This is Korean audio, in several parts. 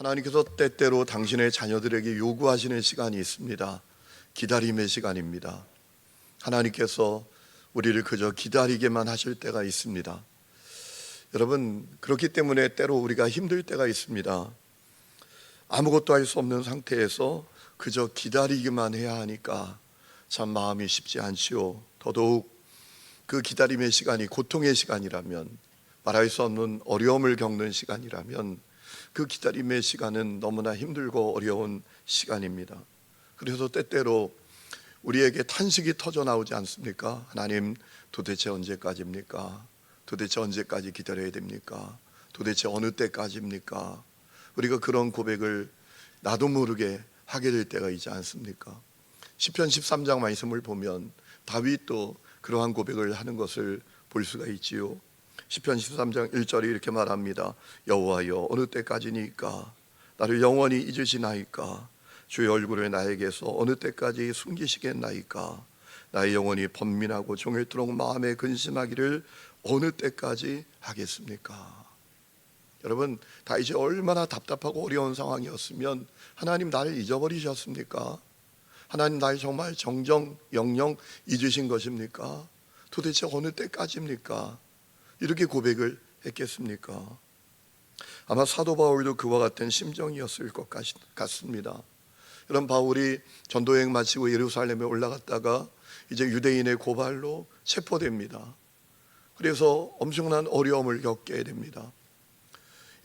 하나님께서 때때로 당신의 자녀들에게 요구하시는 시간이 있습니다. 기다림의 시간입니다. 하나님께서 우리를 그저 기다리게만 하실 때가 있습니다. 여러분, 그렇기 때문에 때로 우리가 힘들 때가 있습니다. 아무것도 할 수 없는 상태에서 그저 기다리기만 해야 하니까 참 마음이 쉽지 않지요. 더더욱 그 기다림의 시간이 고통의 시간이라면, 말할 수 없는 어려움을 겪는 시간이라면 그 기다림의 시간은 너무나 힘들고 어려운 시간입니다. 그래서 때때로 우리에게 탄식이 터져 나오지 않습니까? 하나님, 도대체 언제까지입니까? 도대체 언제까지 기다려야 됩니까? 도대체 어느 때까지입니까? 우리가 그런 고백을 나도 모르게 하게 될 때가 있지 않습니까? 시편 13장 말씀을 보면 다윗도 그러한 고백을 하는 것을 볼 수가 있지요. 시편 13장 1절이 이렇게 말합니다. 여호와여, 어느 때까지니까 나를 영원히 잊으시나이까? 주의 얼굴을 나에게서 어느 때까지 숨기시겠나이까? 나의 영혼이 번민하고 종일토록 마음에 근심하기를 어느 때까지 하겠습니까? 여러분, 다윗이 얼마나 답답하고 어려운 상황이었으면 하나님 나를 잊어버리셨습니까? 하나님 날 정말 정정 영영 잊으신 것입니까? 도대체 어느 때까지입니까? 이렇게 고백을 했겠습니까? 아마 사도 바울도 그와 같은 심정이었을 것 같습니다. 이런 바울이 전도여행 마치고 예루살렘에 올라갔다가 이제 유대인의 고발로 체포됩니다. 그래서 엄청난 어려움을 겪게 됩니다.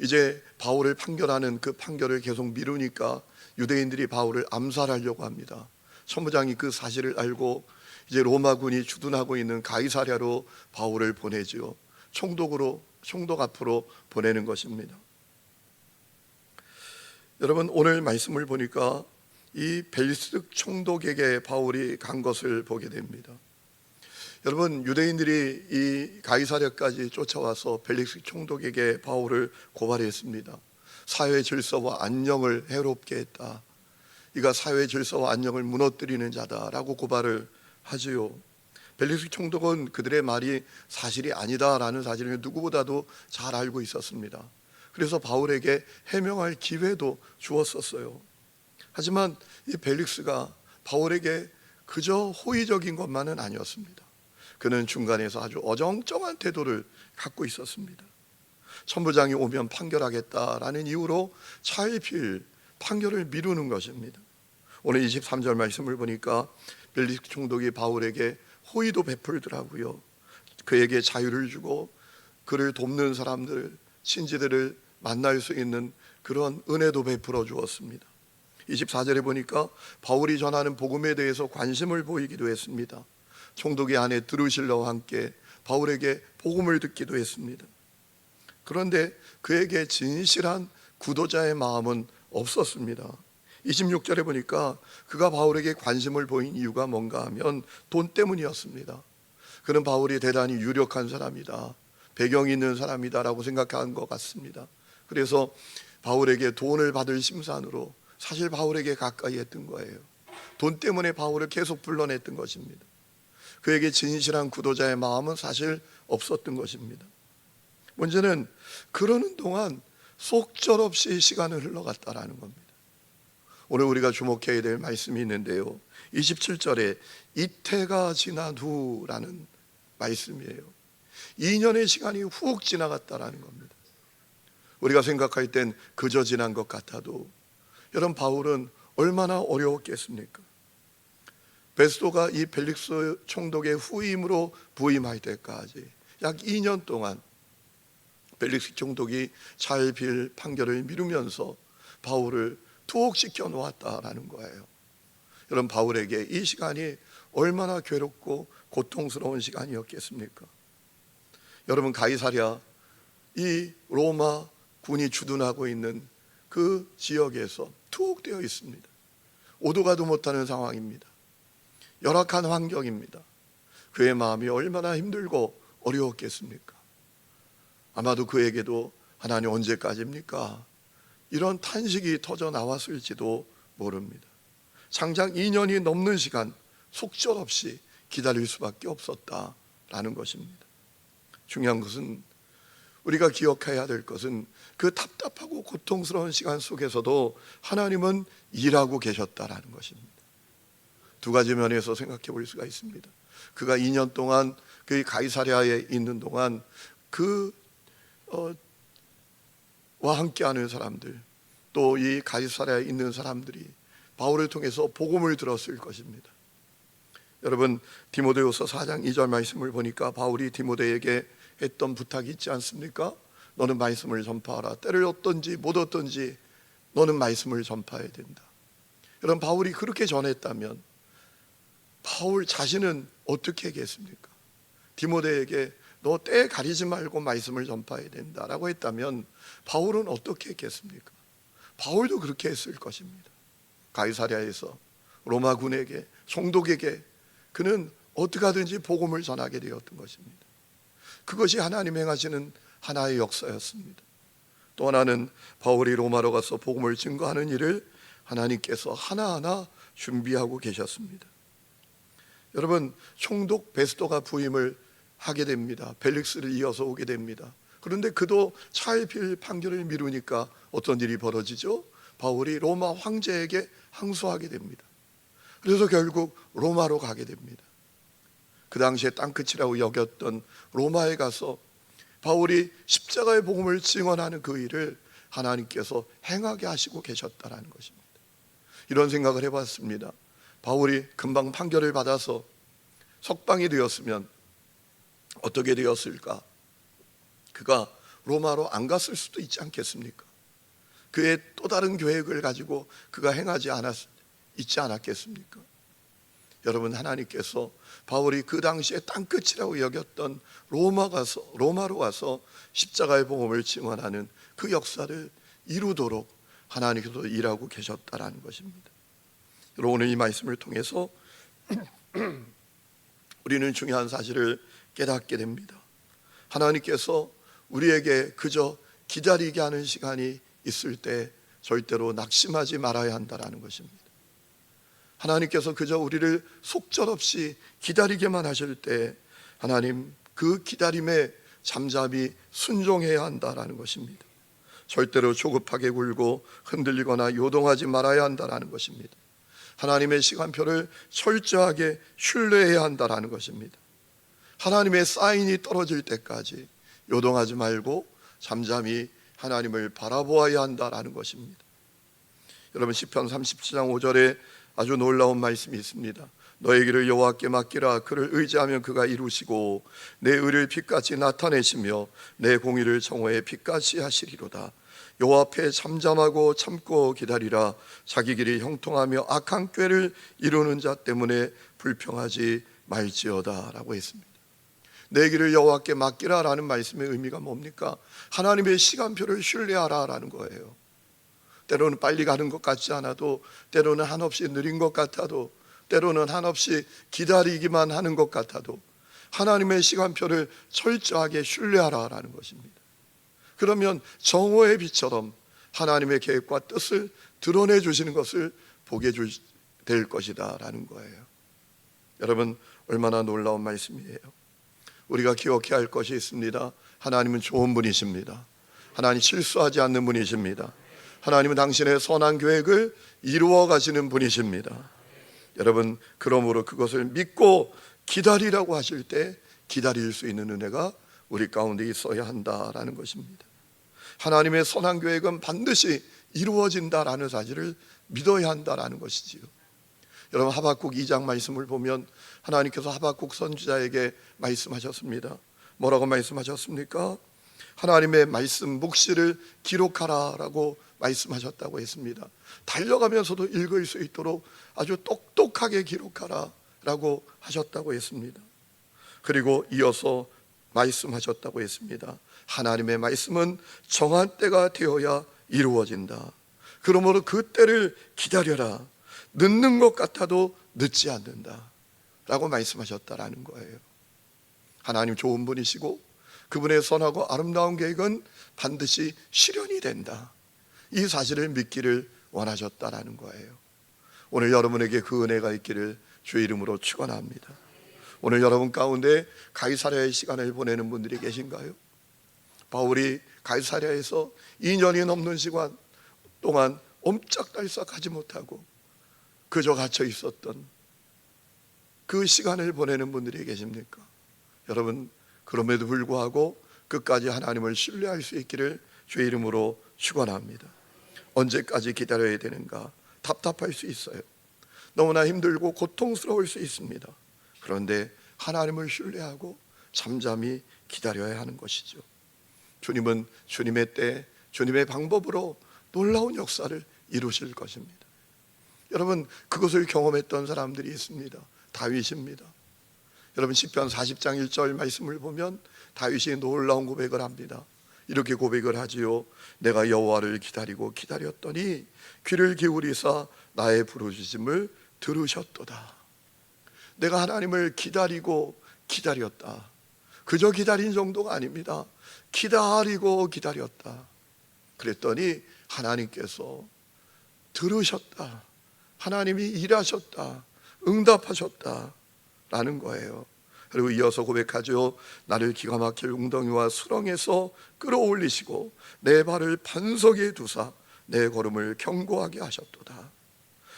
이제 바울을 판결하는 그 판결을 계속 미루니까 유대인들이 바울을 암살하려고 합니다. 천부장이 그 사실을 알고 이제 로마군이 주둔하고 있는 가이사랴로 바울을 보내지요. 총독 앞으로 보내는 것입니다. 여러분, 오늘 말씀을 보니까 이 벨리스 총독에게 바울이 간 것을 보게 됩니다. 여러분, 유대인들이 이 가이사랴까지 쫓아와서 벨리스 총독에게 바울을 고발했습니다. 사회 질서와 안녕을 해롭게 했다. 이가 사회 질서와 안녕을 무너뜨리는 자다라고 고발을 하지요. 벨리스 총독은 그들의 말이 사실이 아니다라는 사실을 누구보다도 잘 알고 있었습니다. 그래서 바울에게 해명할 기회도 주었었어요. 하지만 이 벨릭스가 바울에게 그저 호의적인 것만은 아니었습니다. 그는 중간에서 아주 어정쩡한 태도를 갖고 있었습니다. 천부장이 오면 판결하겠다라는 이유로 차일피일 판결을 미루는 것입니다. 오늘 23절 말씀을 보니까 벨릭스 총독이 바울에게 호의도 베풀더라고요. 그에게 자유를 주고 그를 돕는 사람들, 친지들을 만날 수 있는 그런 은혜도 베풀어 주었습니다. 24절에 보니까 바울이 전하는 복음에 대해서 관심을 보이기도 했습니다. 총독의 아내 드루실라와 함께 바울에게 복음을 듣기도 했습니다. 그런데 그에게 진실한 구도자의 마음은 없었습니다. 26절에 보니까 그가 바울에게 관심을 보인 이유가 뭔가 하면 돈 때문이었습니다. 그는 바울이 대단히 유력한 사람이다, 배경이 있는 사람이다 라고 생각한 것 같습니다. 그래서 바울에게 돈을 받을 심산으로 사실 바울에게 가까이 했던 거예요. 돈 때문에 바울을 계속 불러냈던 것입니다. 그에게 진실한 구도자의 마음은 사실 없었던 것입니다. 문제는 그러는 동안 속절없이 시간을 흘러갔다라는 겁니다. 오늘 우리가 주목해야 될 말씀이 있는데요, 27절에 이태가 지난 후라는 말씀이에요. 2년의 시간이 훅 지나갔다라는 겁니다. 우리가 생각할 땐 그저 지난 것 같아도 여러분, 바울은 얼마나 어려웠겠습니까? 베스도가 이 벨릭스 총독의 후임으로 부임할 때까지 약 2년 동안 벨릭스 총독이 차일피일 판결을 미루면서 바울을 투옥시켜 놓았다라는 거예요. 여러분, 바울에게 이 시간이 얼마나 괴롭고 고통스러운 시간이었겠습니까? 여러분, 가이사랴, 이 로마 군이 주둔하고 있는 그 지역에서 투옥되어 있습니다. 오도 가도 못하는 상황입니다. 열악한 환경입니다. 그의 마음이 얼마나 힘들고 어려웠겠습니까? 아마도 그에게도 하나님 언제까지입니까? 이런 탄식이 터져 나왔을지도 모릅니다. 장장 2년이 넘는 시간 속절없이 기다릴 수밖에 없었다라는 것입니다. 중요한 것은 우리가 기억해야 될 것은 그 답답하고 고통스러운 시간 속에서도 하나님은 일하고 계셨다라는 것입니다. 두 가지 면에서 생각해 볼 수가 있습니다. 그가 2년 동안 그 가이사랴에 있는 동안 와 함께하는 사람들, 또 이 가이사랴에 있는 사람들이 바울을 통해서 복음을 들었을 것입니다. 여러분, 디모데후서 4장 2절 말씀을 보니까 바울이 디모데에게 했던 부탁이 있지 않습니까? 너는 말씀을 전파하라. 때를 얻든지 못 얻든지 너는 말씀을 전파해야 된다. 여러분, 바울이 그렇게 전했다면 바울 자신은 어떻게 했겠습니까? 디모데에게 너 때 가리지 말고 말씀을 전파해야 된다라고 했다면 바울은 어떻게 했겠습니까? 바울도 그렇게 했을 것입니다. 가이사랴에서 로마군에게, 총독에게 그는 어떻게 하든지 복음을 전하게 되었던 것입니다. 그것이 하나님 행하시는 하나의 역사였습니다. 또 하나는 바울이 로마로 가서 복음을 증거하는 일을 하나님께서 하나하나 준비하고 계셨습니다. 여러분, 총독 베스도가 부임을 하게 됩니다. 벨릭스를 이어서 오게 됩니다. 그런데 그도 차일필 판결을 미루니까 어떤 일이 벌어지죠? 바울이 로마 황제에게 항소하게 됩니다. 그래서 결국 로마로 가게 됩니다. 그 당시에 땅끝이라고 여겼던 로마에 가서 바울이 십자가의 복음을 증언하는 그 일을 하나님께서 행하게 하시고 계셨다는 것입니다. 이런 생각을 해봤습니다. 바울이 금방 판결을 받아서 석방이 되었으면 어떻게 되었을까? 그가 로마로 안 갔을 수도 있지 않겠습니까? 그의 또 다른 계획을 가지고 그가 있지 않았겠습니까? 여러분, 하나님께서 바울이 그 당시에 땅끝이라고 여겼던 로마로 가서 십자가의 복음을 증언하는 그 역사를 이루도록 하나님께서 일하고 계셨다라는 것입니다. 여러분, 오늘 이 말씀을 통해서 우리는 중요한 사실을 깨닫게 됩니다. 하나님께서 우리에게 그저 기다리게 하는 시간이 있을 때 절대로 낙심하지 말아야 한다는 것입니다. 하나님께서 그저 우리를 속절없이 기다리게만 하실 때 하나님 그 기다림에 잠잠히 순종해야 한다는 것입니다. 절대로 조급하게 굴고 흔들리거나 요동하지 말아야 한다는 것입니다. 하나님의 시간표를 철저하게 신뢰해야 한다는 것입니다. 하나님의 사인이 떨어질 때까지 요동하지 말고 잠잠히 하나님을 바라보아야 한다는 것입니다. 여러분, 시편 37장 5절에 아주 놀라운 말씀이 있습니다. 너의 길을 여호와께 맡기라. 그를 의지하면 그가 이루시고 내 의를 빛같이 나타내시며 내 공의를 정오에 빛같이 하시리로다. 여호와 앞에 잠잠하고 참고 기다리라. 자기 길이 형통하며 악한 꾀를 이루는 자 때문에 불평하지 말지어다 라고 했습니다. 내 길을 여호와께 맡기라 라는 말씀의 의미가 뭡니까? 하나님의 시간표를 신뢰하라 라는 거예요. 때로는 빨리 가는 것 같지 않아도, 때로는 한없이 느린 것 같아도, 때로는 한없이 기다리기만 하는 것 같아도 하나님의 시간표를 철저하게 신뢰하라 라는 것입니다. 그러면 정오의 빛처럼 하나님의 계획과 뜻을 드러내 주시는 것을 보게 될 것이다 라는 거예요. 여러분, 얼마나 놀라운 말씀이에요. 우리가 기억해야 할 것이 있습니다. 하나님은 좋은 분이십니다. 하나님 실수하지 않는 분이십니다. 하나님은 당신의 선한 계획을 이루어 가시는 분이십니다. 여러분, 그러므로 그것을 믿고 기다리라고 하실 때 기다릴 수 있는 은혜가 우리 가운데 있어야 한다라는 것입니다. 하나님의 선한 계획은 반드시 이루어진다라는 사실을 믿어야 한다라는 것이지요. 여러분, 하박국 2장 말씀을 보면 하나님께서 하박국 선지자에게 말씀하셨습니다. 뭐라고 말씀하셨습니까? 하나님의 말씀 묵시를 기록하라라고 말씀하셨다고 했습니다. 달려가면서도 읽을 수 있도록 아주 똑똑하게 기록하라라고 하셨다고 했습니다. 그리고 이어서 말씀하셨다고 했습니다. 하나님의 말씀은 정한 때가 되어야 이루어진다. 그러므로 그 때를 기다려라. 늦는 것 같아도 늦지 않는다 라고 말씀하셨다라는 거예요. 하나님 좋은 분이시고 그분의 선하고 아름다운 계획은 반드시 실현이 된다, 이 사실을 믿기를 원하셨다라는 거예요. 오늘 여러분에게 그 은혜가 있기를 주의 이름으로 축원합니다. 오늘 여러분 가운데 가이사랴의 시간을 보내는 분들이 계신가요? 바울이 가이사랴에서 2년이 넘는 시간 동안 옴짝달싹하지 못하고 그저 갇혀 있었던 그 시간을 보내는 분들이 계십니까? 여러분, 그럼에도 불구하고 끝까지 하나님을 신뢰할 수 있기를 주의 이름으로 축원합니다. 언제까지 기다려야 되는가? 답답할 수 있어요. 너무나 힘들고 고통스러울 수 있습니다. 그런데 하나님을 신뢰하고 잠잠히 기다려야 하는 것이죠. 주님은 주님의 때, 주님의 방법으로 놀라운 역사를 이루실 것입니다. 여러분, 그것을 경험했던 사람들이 있습니다. 다윗입니다. 여러분, 시편 40장 1절 말씀을 보면 다윗이 놀라운 고백을 합니다. 이렇게 고백을 하지요. 내가 여호와를 기다리고 기다렸더니 귀를 기울이사 나의 부르짖음을 들으셨도다. 내가 하나님을 기다리고 기다렸다. 그저 기다린 정도가 아닙니다. 기다리고 기다렸다. 그랬더니 하나님께서 들으셨다. 하나님이 일하셨다. 응답하셨다 라는 거예요. 그리고 이어서 고백하죠. 나를 기가 막힐 웅덩이와 수렁에서 끌어올리시고 내 발을 반석에 두사 내 걸음을 견고하게 하셨도다.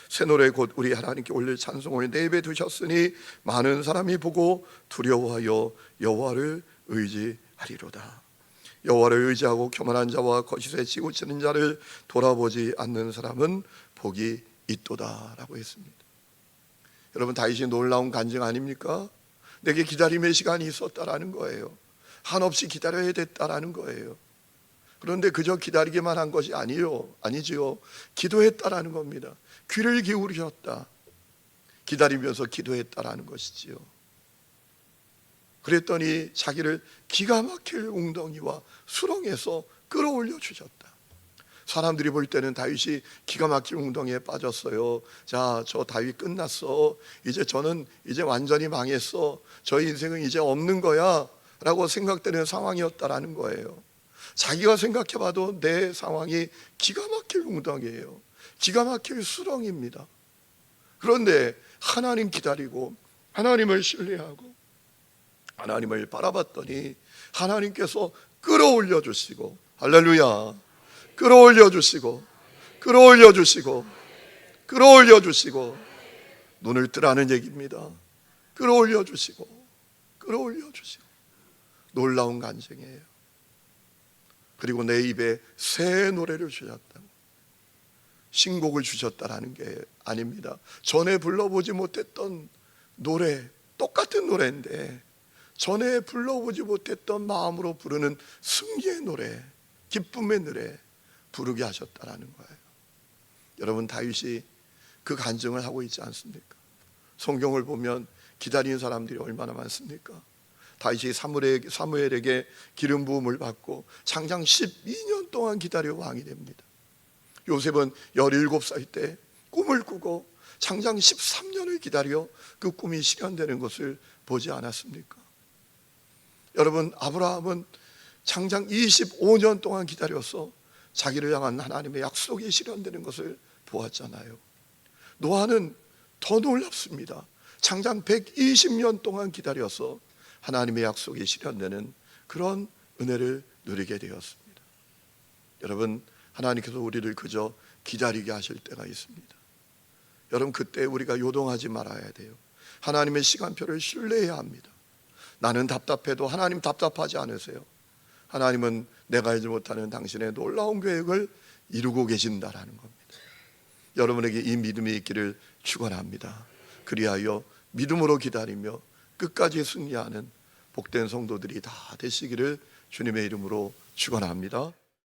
새 노래 곧 우리 하나님께 올릴 찬송을 내입에 두셨으니 많은 사람이 보고 두려워하여 여호와를 의지하리로다. 여호와를 의지하고 교만한 자와 거짓에 치우치는 자를 돌아보지 않는 사람은 복이 있도다 라고 했습니다. 여러분, 다윗이 놀라운 간증 아닙니까? 내게 기다림의 시간이 있었다라는 거예요. 한없이 기다려야 됐다라는 거예요. 그런데 그저 기다리기만 한 것이 아니지요. 기도했다라는 겁니다. 귀를 기울이셨다. 기다리면서 기도했다라는 것이지요. 그랬더니 자기를 기가 막힐 웅덩이와 수렁에서 끌어올려 주셨다. 사람들이 볼 때는 다윗이 기가 막힌 웅덩이에 빠졌어요. 자, 저 다윗 끝났어. 저는 완전히 망했어. 저 인생은 이제 없는 거야 라고 생각되는 상황이었다라는 거예요. 자기가 생각해봐도 내 상황이 기가 막힐 웅덩이에요. 기가 막힐 수렁입니다. 그런데 하나님 기다리고 하나님을 신뢰하고 하나님을 바라봤더니 하나님께서 끌어올려 주시고, 할렐루야, 끌어올려 주시고 끌어올려 주시고 끌어올려 주시고, 눈을 뜨라는 얘기입니다. 끌어올려 주시고 끌어올려 주시고, 놀라운 간증이에요. 그리고 내 입에 새 노래를 주셨다고, 신곡을 주셨다라는 게 아닙니다. 전에 불러보지 못했던 노래, 똑같은 노래인데 전에 불러보지 못했던 마음으로 부르는 승리의 노래, 기쁨의 노래 부르게 하셨다라는 거예요. 여러분, 다윗이 그 간증을 하고 있지 않습니까? 성경을 보면 기다리는 사람들이 얼마나 많습니까? 다윗이 사무엘에게 기름 부음을 받고 장장 12년 동안 기다려 왕이 됩니다. 요셉은 17살 때 꿈을 꾸고 장장 13년을 기다려 그 꿈이 실현되는 것을 보지 않았습니까? 여러분, 아브라함은 장장 25년 동안 기다려서 자기를 향한 하나님의 약속이 실현되는 것을 보았잖아요. 노아는 더 놀랍습니다. 장장 120년 동안 기다려서 하나님의 약속이 실현되는 그런 은혜를 누리게 되었습니다. 여러분, 하나님께서 우리를 그저 기다리게 하실 때가 있습니다. 여러분, 그때 우리가 요동하지 말아야 돼요. 하나님의 시간표를 신뢰해야 합니다. 나는 답답해도 하나님 답답하지 않으세요. 하나님은 내가 알지 못하는 당신의 놀라운 계획을 이루고 계신다라는 겁니다. 여러분에게 이 믿음이 있기를 축원합니다. 그리하여 믿음으로 기다리며 끝까지 승리하는 복된 성도들이 다 되시기를 주님의 이름으로 축원합니다.